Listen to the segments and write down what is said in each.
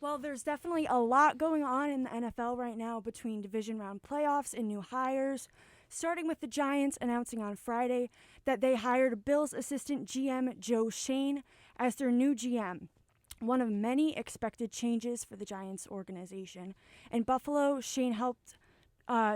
Well, there's definitely a lot going on in the NFL right now between division round playoffs and new hires. Starting with the Giants announcing on Friday that they hired Bills assistant GM Joe Schoen as their new GM. One of many expected changes for the Giants organization. In Buffalo, Schoen helped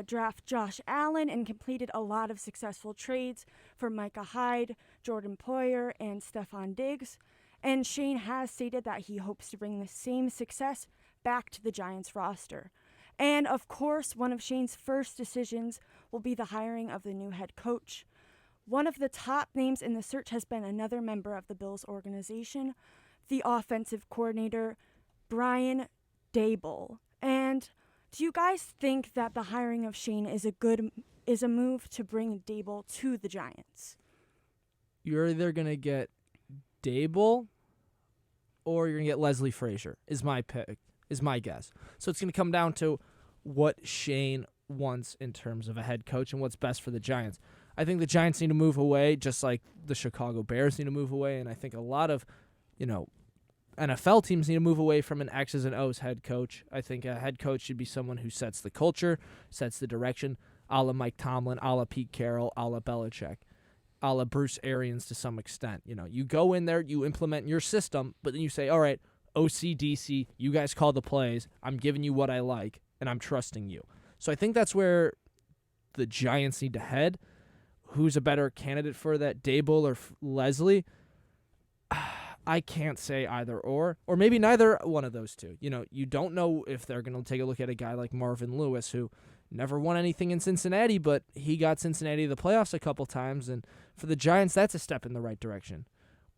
draft Josh Allen and completed a lot of successful trades for Micah Hyde, Jordan Poyer, and Stephon Diggs. And Schoen has stated that he hopes to bring the same success back to the Giants roster. And of course, one of Schoen's first decisions will be the hiring of the new head coach. One of the top names in the search has been another member of the Bills organization, the offensive coordinator, Brian Daboll. And do you guys think that the hiring of Schoen is a move to bring Daboll to the Giants? You're either going to get Daboll or you're going to get Leslie Frazier, is my pick, is my guess. So it's going to come down to what Schoen wants in terms of a head coach and what's best for the Giants. I think the Giants need to move away, just like the Chicago Bears need to move away, and I think a lot of, NFL teams need to move away from an X's and O's head coach. I think a head coach should be someone who sets the culture, sets the direction, a la Mike Tomlin, a la Pete Carroll, a la Belichick, a la Bruce Arians to some extent. You go in there, you implement your system, but then you say, all right, OCDC, you guys call the plays. I'm giving you what I like, and I'm trusting you. So I think that's where the Giants need to head. Who's a better candidate for that, Daboll or Leslie? I can't say either or maybe neither one of those two. You don't know if they're going to take a look at a guy like Marvin Lewis, who never won anything in Cincinnati, but he got Cincinnati to the playoffs a couple times, and for the Giants, that's a step in the right direction.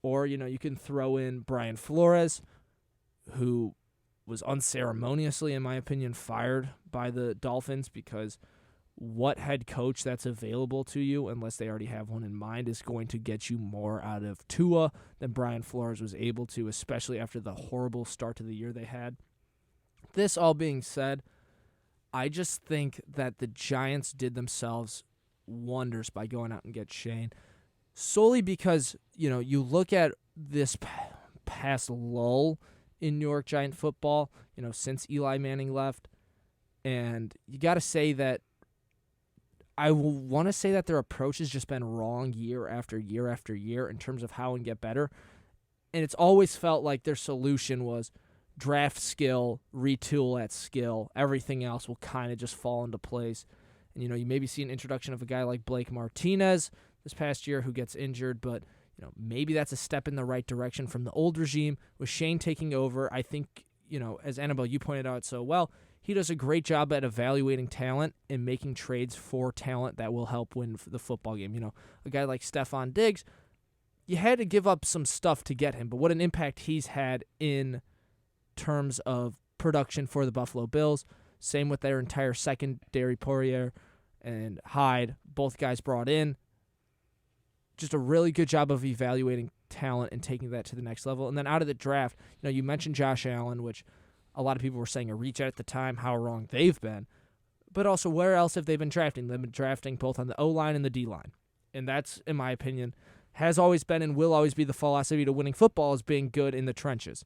Or, you can throw in Brian Flores, who was unceremoniously, in my opinion, fired by the Dolphins because what head coach that's available to you, unless they already have one in mind, is going to get you more out of Tua than Brian Flores was able to, especially after the horrible start to the year they had. This all being said, I just think that the Giants did themselves wonders by going out and get Schoen, solely because, you look at this past lull in New York Giant football, since Eli Manning left, and you got to say that I want to say that their approach has just been wrong year after year after year in terms of how and get better. And it's always felt like their solution was draft skill, retool at skill. Everything else will kind of just fall into place. And, you maybe see an introduction of a guy like Blake Martinez this past year who gets injured, but, maybe that's a step in the right direction from the old regime. With Schoen taking over, I think, as Annabelle, you pointed out so well, he does a great job at evaluating talent and making trades for talent that will help win the football game. A guy like Stephon Diggs, you had to give up some stuff to get him, but what an impact he's had in terms of production for the Buffalo Bills. Same with their entire secondary, Poirier and Hyde, both guys brought in. Just a really good job of evaluating talent and taking that to the next level. And then out of the draft, you mentioned Josh Allen, which a lot of people were saying a reach at the time, how wrong they've been. But also, where else have they been drafting? They've been drafting both on the O-line and the D-line. And that's, in my opinion, has always been and will always be the philosophy to winning football, is being good in the trenches.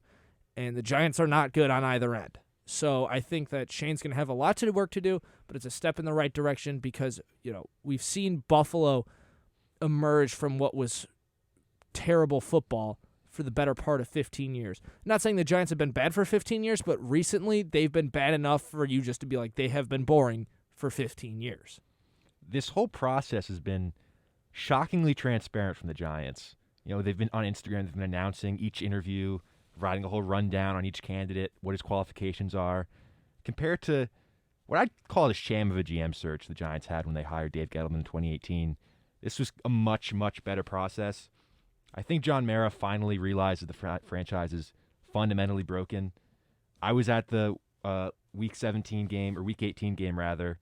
And the Giants are not good on either end. So I think that Shane's going to have a lot of work to do, but it's a step in the right direction because, we've seen Buffalo emerge from what was terrible football for the better part of 15 years. I'm not saying the Giants have been bad for 15 years, but recently they've been bad enough for you just to be like, they have been boring for 15 years. This whole process has been shockingly transparent from the Giants. They've been on Instagram, they've been announcing each interview, providing a whole rundown on each candidate, what his qualifications are, compared to what I'd call a sham of a GM search the Giants had when they hired Dave Gettleman in 2018. This was a much, much better process. I think John Mara finally realized that the franchise is fundamentally broken. I was at the Week 17 game, or Week 18 game rather,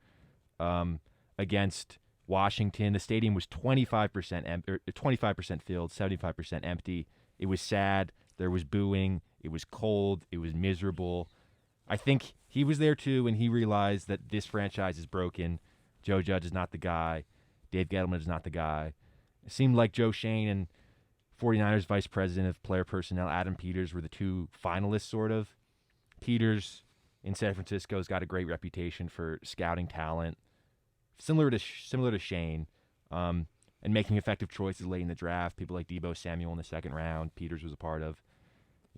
against Washington. The stadium was 25% filled, 75% empty. It was sad. There was booing. It was cold. It was miserable. I think he was there too, and he realized that this franchise is broken. Joe Judge is not the guy. Dave Gettleman is not the guy. It seemed like Joe Schoen and 49ers Vice President of Player Personnel Adam Peters were the two finalists, sort of. Peters in San Francisco has got a great reputation for scouting talent, similar to Schoen, and making effective choices late in the draft. People like Deebo Samuel in the second round, Peters was a part of.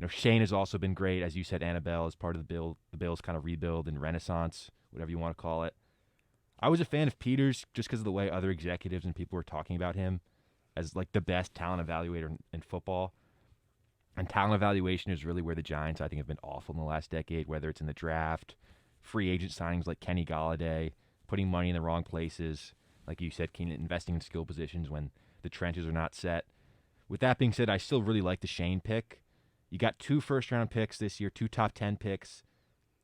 Schoen has also been great, as you said, Annabelle, as part of the Bills' kind of rebuild and renaissance, whatever you want to call it. I was a fan of Peters just because of the way other executives and people were talking about him as like the best talent evaluator in football. And talent evaluation is really where the Giants, I think, have been awful in the last decade, whether it's in the draft, free agent signings like Kenny Golladay, putting money in the wrong places, like you said, Keenan, investing in skill positions when the trenches are not set. With that being said, I still really like the Schoen pick. You got 2 first-round picks this year, 2 top 10 picks.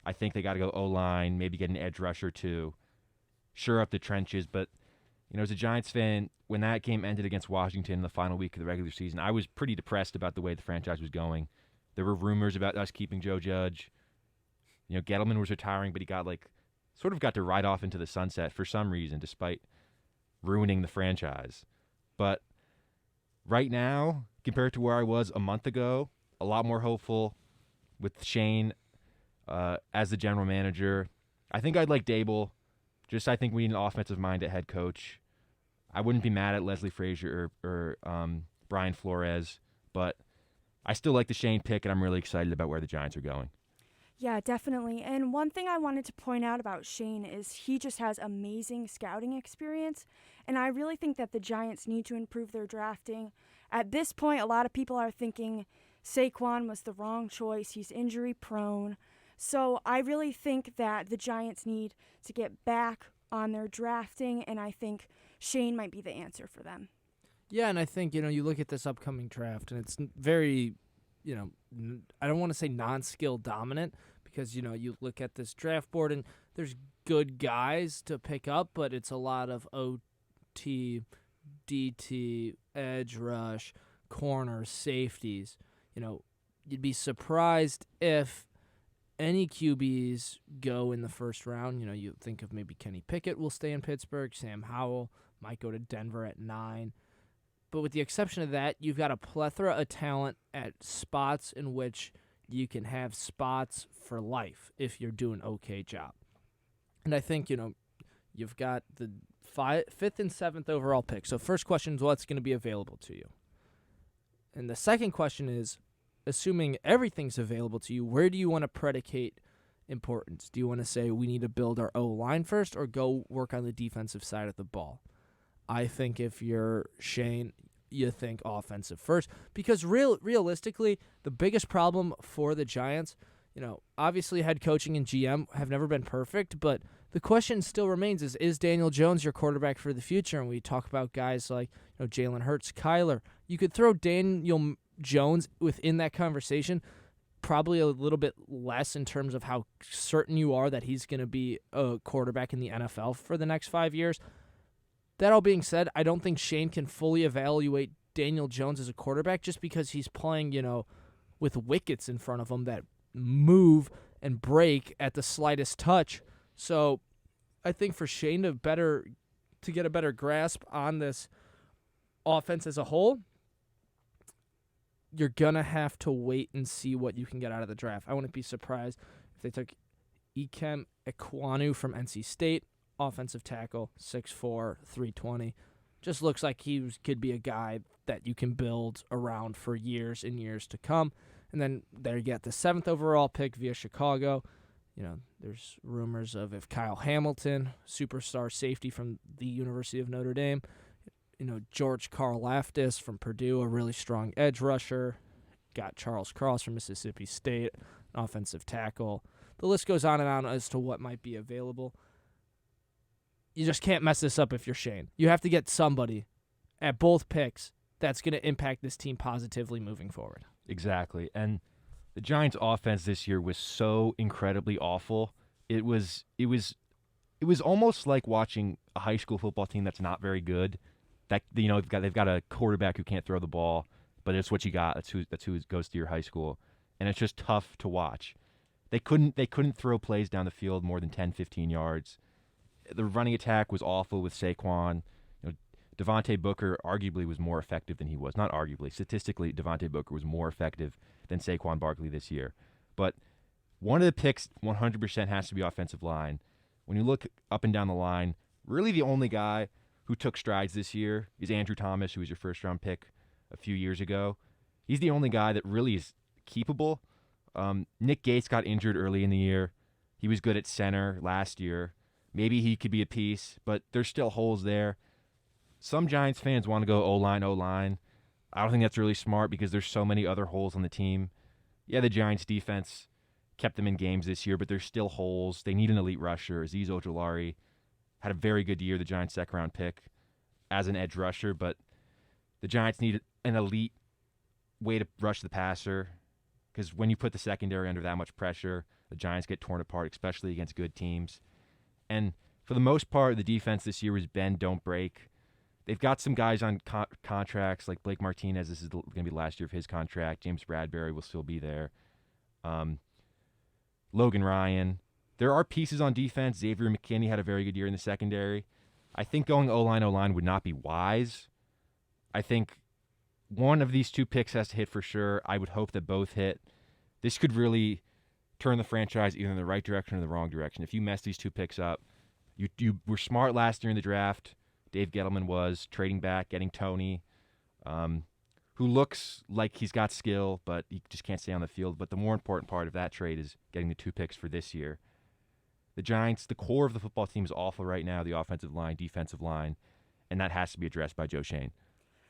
I think they got to go O-line, maybe get an edge rusher too. Sure up the trenches, but as a Giants fan, when that game ended against Washington in the final week of the regular season, I was pretty depressed about the way the franchise was going. There were rumors about us keeping Joe Judge. Gettleman was retiring, but he got to ride off into the sunset for some reason, despite ruining the franchise. But right now, compared to where I was a month ago, a lot more hopeful with Schoen as the general manager. I think I'd like Dable. I think we need an offensive mind at head coach. I wouldn't be mad at Leslie Frazier or Brian Flores, but I still like the Schoen pick, and I'm really excited about where the Giants are going. Yeah, definitely. And one thing I wanted to point out about Schoen is he just has amazing scouting experience, and I really think that the Giants need to improve their drafting. At this point, a lot of people are thinking Saquon was the wrong choice. He's injury prone. So I really think that the Giants need to get back on their drafting, and I think Schoen might be the answer for them. Yeah, and I think, you look at this upcoming draft, and it's very, I don't want to say non-skill dominant, because, you look at this draft board, and there's good guys to pick up, but it's a lot of OT, DT, edge rush, corners, safeties. You'd be surprised if any QBs go in the first round. You think of maybe Kenny Pickett will stay in Pittsburgh, Sam Howell might go to Denver at 9. But with the exception of that, you've got a plethora of talent at spots in which you can have spots for life if you're doing an okay job. And I think, you've got the 5th and 7th overall pick. So first question is what's going to be available to you? And the second question is, assuming everything's available to you, where do you want to predicate importance? Do you want to say we need to build our O-line first or go work on the defensive side of the ball? I think if you're Schoen, you think offensive first, because realistically, the biggest problem for the Giants, obviously head coaching and GM have never been perfect, but the question still remains is Daniel Jones your quarterback for the future? And we talk about guys like Jalen Hurts, Kyler. You could throw Daniel Jones within that conversation, probably a little bit less in terms of how certain you are that he's going to be a quarterback in the NFL for the next 5 years. That all being said, I don't think Schoen can fully evaluate Daniel Jones as a quarterback just because he's playing, with wickets in front of him that move and break at the slightest touch. So I think for Schoen to get a better grasp on this offense as a whole, you're going to have to wait and see what you can get out of the draft. I wouldn't be surprised if they took Ikem Ekwonu from NC State, offensive tackle, 6'4", 320. Just looks like he could be a guy that you can build around for years and years to come. And then there you get the 7th overall pick via Chicago. There's rumors of if Kyle Hamilton, superstar safety from the University of Notre Dame, George Karlaftis from Purdue, a really strong edge rusher. Got Charles Cross from Mississippi State, an offensive tackle. The list goes on and on as to what might be available. You just can't mess this up if you're Schoen. You have to get somebody at both picks that's going to impact this team positively moving forward. Exactly. And the Giants' offense this year was so incredibly awful. It was almost like watching a high school football team that's not very good. That they've got a quarterback who can't throw the ball, but it's what you got. That's who goes to your high school, and it's just tough to watch. They couldn't throw plays down the field more than 10, 15 yards. The running attack was awful with Saquon. Devontae Booker arguably was more effective than he was. Not arguably. Statistically, Devontae Booker was more effective than Saquon Barkley this year. But One of the picks 100% has to be offensive line. When you look up and down the line, really the only guy who took strides this year is Andrew Thomas, who was your first-round pick a few years ago. He's the only guy that really is keepable. Nick Gates got injured early in the year. He was good at center last year. Maybe he could be a piece, but there's still holes there. Some Giants fans want to go O-line. I don't think that's really smart because there's so many other holes on the team. Yeah, the Giants defense kept them in games this year, but there's still holes. They need an elite rusher. Azeez Ojulari had a very good year, the Giants' second-round pick, as an edge rusher, but the Giants need an elite way to rush the passer because when you put the secondary under that much pressure, the Giants get torn apart, especially against good teams. And for the most part, the defense this year was bend, don't break. They've got some guys on contracts like Blake Martinez. This is going to be the last year of his contract. James Bradbury will still be there. Logan Ryan. There are pieces on defense. Xavier McKinney had a very good year in the secondary. I think going O-line would not be wise. I think one of these two picks has to hit for sure. I would hope that both hit. This could really turn the franchise either in the right direction or the wrong direction. If you mess these two picks up, you were smart last year in the draft. Dave Gettleman was trading back, getting Tony, who looks like he's got skill, but he just can't stay on the field. But the more important part of that trade is getting the two picks for this year. The Giants, the core of the football team is awful right now, the offensive line, defensive line, and that has to be addressed by Joe Schoen.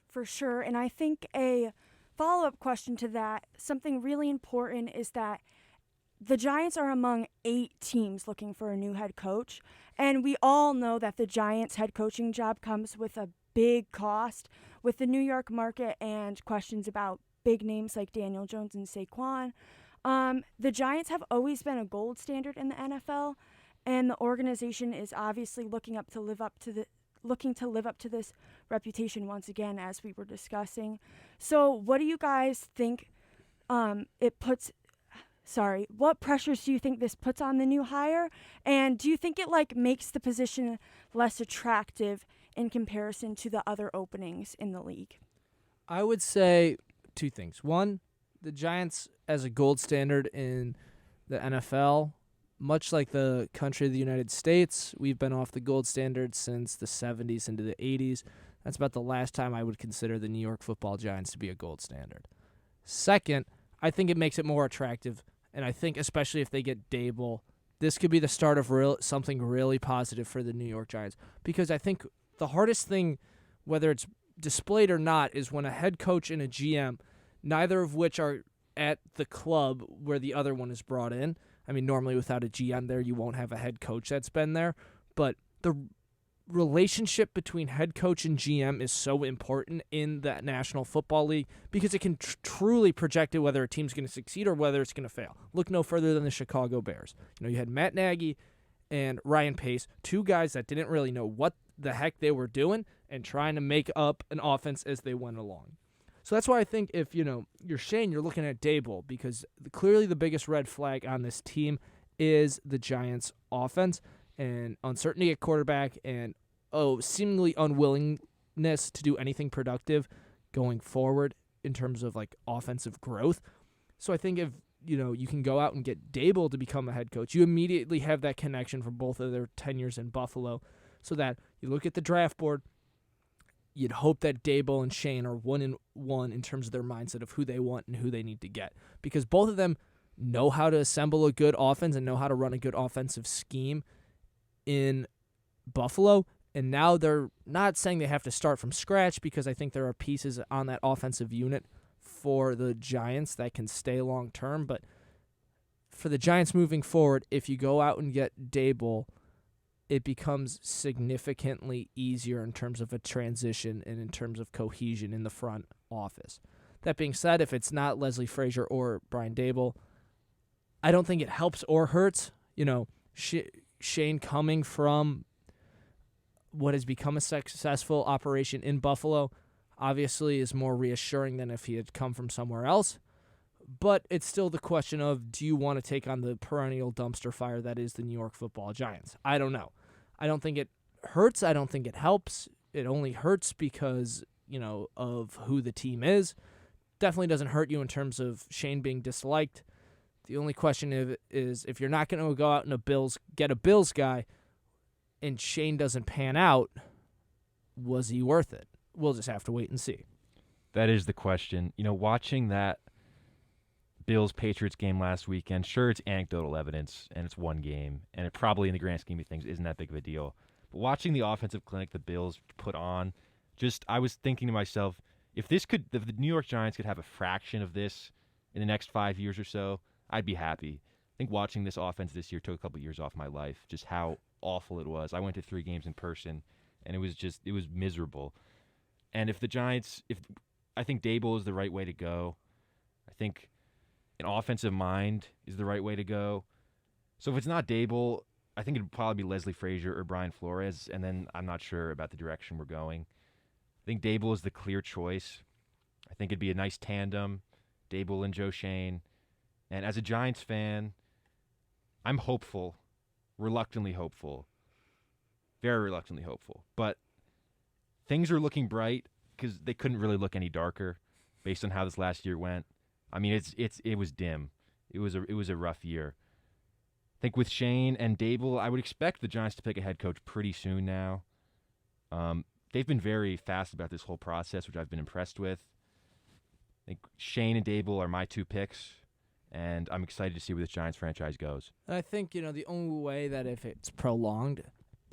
For sure. And I think a follow-up question to that, something really important is that the Giants are among 8 teams looking for a new head coach. And we all know that the Giants head coaching job comes with a big cost with the New York market and questions about big names like Daniel Jones and Saquon. The Giants have always been a gold standard in the NFL, and the organization is obviously looking to live up to this reputation once again, as we were discussing. So what do you guys think what pressures do you think this puts on the new hire? And do you think it makes the position less attractive in comparison to the other openings in the league? I would say 2 things. One, the Giants as a gold standard in the NFL, much like the country of the United States, we've been off the gold standard since the 70s into the 80s. That's about the last time I would consider the New York Football Giants to be a gold standard. Second, I think it makes it more attractive, and I think especially if they get Dable, this could be the start of something really positive for the New York Giants. Because I think the hardest thing, whether it's displayed or not, is when a head coach and a GM, neither of which are at the club where the other one is brought in. I mean, normally without a GM there, you won't have a head coach that's been there. But the relationship between head coach and GM is so important in the National Football League because it can truly project it whether a team's going to succeed or whether it's going to fail. Look no further than the Chicago Bears. You had Matt Nagy and Ryan Pace, 2 guys that didn't really know what the heck they were doing and trying to make up an offense as they went along. So that's why I think if, you're Shane, you're looking at Dable because clearly the biggest red flag on this team is the Giants' offense and uncertainty at quarterback and seemingly unwillingness to do anything productive going forward in terms of offensive growth. So I think if you can go out and get Dable to become a head coach, you immediately have that connection from both of their tenures in Buffalo, so that you look at the draft board. You'd hope that Dable and Shane are 1-1 in terms of their mindset of who they want and who they need to get, because both of them know how to assemble a good offense and know how to run a good offensive scheme in Buffalo. And now they're not saying they have to start from scratch because I think there are pieces on that offensive unit for the Giants that can stay long term. But for the Giants moving forward, if you go out and get Dable, it becomes significantly easier in terms of a transition and in terms of cohesion in the front office. That being said, if it's not Leslie Frazier or Brian Dable, I don't think it helps or hurts. Shane coming from what has become a successful operation in Buffalo obviously is more reassuring than if he had come from somewhere else. But it's still the question of, do you want to take on the perennial dumpster fire that is the New York Football Giants? I don't know. I don't think it hurts. I don't think it helps. It only hurts because, of who the team is. Definitely doesn't hurt you in terms of Shane being disliked. The only question is if you're not going to go out and get a Bills guy, and Schoen doesn't pan out, was he worth it? We'll just have to wait and see. That is the question. Watching that Bills-Patriots game last weekend, sure, it's anecdotal evidence, and it's one game, and it probably, in the grand scheme of things, isn't that big of a deal. But watching the offensive clinic the Bills put on, I was thinking to myself, if the New York Giants could have a fraction of this in the next 5 years or so, I'd be happy. I think watching this offense this year took a couple years off my life, just how awful it was. I went to 3 games in person, and it was miserable. And if I think Dable is the right way to go. I think an offensive mind is the right way to go. So if it's not Dable, I think it'd probably be Leslie Frazier or Brian Flores, and then I'm not sure about the direction we're going. I think Dable is the clear choice. I think it'd be a nice tandem, Dable and Joe Schoen. And as a Giants fan, I'm hopeful, reluctantly hopeful, very reluctantly hopeful. But things are looking bright because they couldn't really look any darker based on how this last year went. I mean, it was dim. It was a rough year. I think with Schoen and Dable, I would expect the Giants to pick a head coach pretty soon now. They've been very fast about this whole process, which I've been impressed with. I think Schoen and Dable are my 2 picks, and I'm excited to see where this Giants franchise goes. And I think, the only way that if it's prolonged,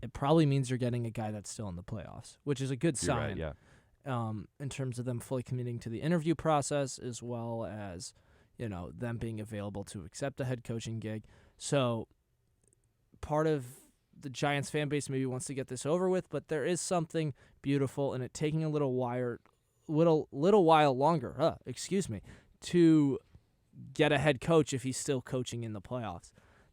it probably means you're getting a guy that's still in the playoffs, which is a good You're sign. right, yeah. In terms of them fully committing to the interview process as well as, them being available to accept a head coaching gig. So part of the Giants fan base maybe wants to get this over with, but there is something beautiful in it taking a little while longer, to get a head coach if he's still coaching in the playoffs.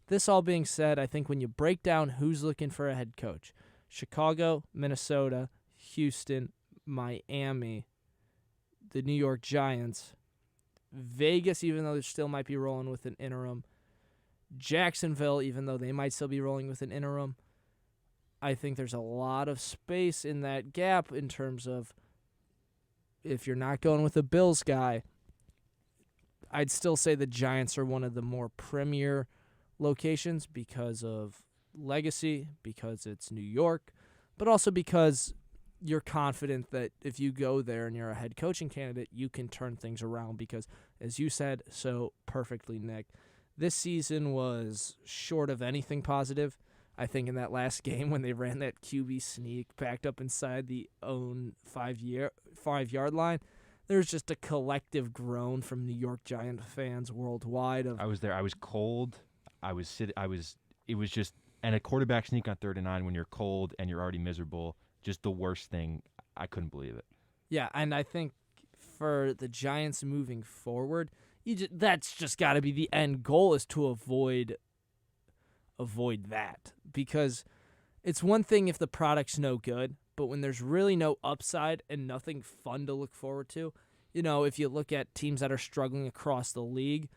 This all being said, I think when you break down who's looking for a head coach, Chicago, Minnesota, Houston, Miami, the New York Giants, Vegas, even though they still might be rolling with an interim, Jacksonville, even though they might still be rolling with an interim. I think there's a lot of space in that gap in terms of if you're not going with a Bills guy, I'd still say the Giants are one of the more premier locations because of legacy, because it's New York, but also because you're confident that if you go there and you're a head coaching candidate, you can turn things around because, as you said so perfectly, Nick, this season was short of anything positive. I think in that last game when they ran that QB sneak backed up inside the own 5-yard line, there's just a collective groan from New York Giant fans worldwide. I was there. I was cold. It was just, and a quarterback sneak on 3rd and 9 when you're cold and you're already miserable, just the worst thing. I couldn't believe it. Yeah, and I think for the Giants moving forward, that's just got to be the end goal, is to avoid that, because it's one thing if the product's no good, but when there's really no upside and nothing fun to look forward to, if you look at teams that are struggling across the league,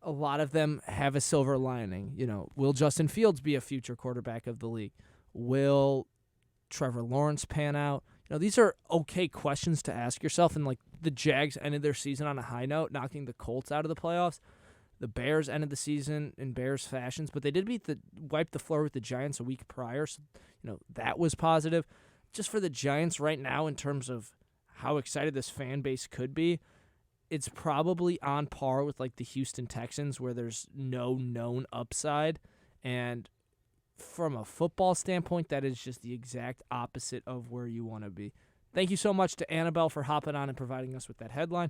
a lot of them have a silver lining. Will Justin Fields be a future quarterback of the league? Will Trevor Lawrence pan out? These are okay questions to ask yourself, and the Jags ended their season on a high note, knocking the Colts out of the playoffs. The Bears ended the season in Bears fashions, but they did wipe the floor with the Giants a week prior, so that was positive. Just for the Giants right now, in terms of how excited this fan base could be, it's probably on par with the Houston Texans, where there's no known upside, and from a football standpoint, that is just the exact opposite of where you want to be. Thank you so much to Annabelle for hopping on and providing us with that headline.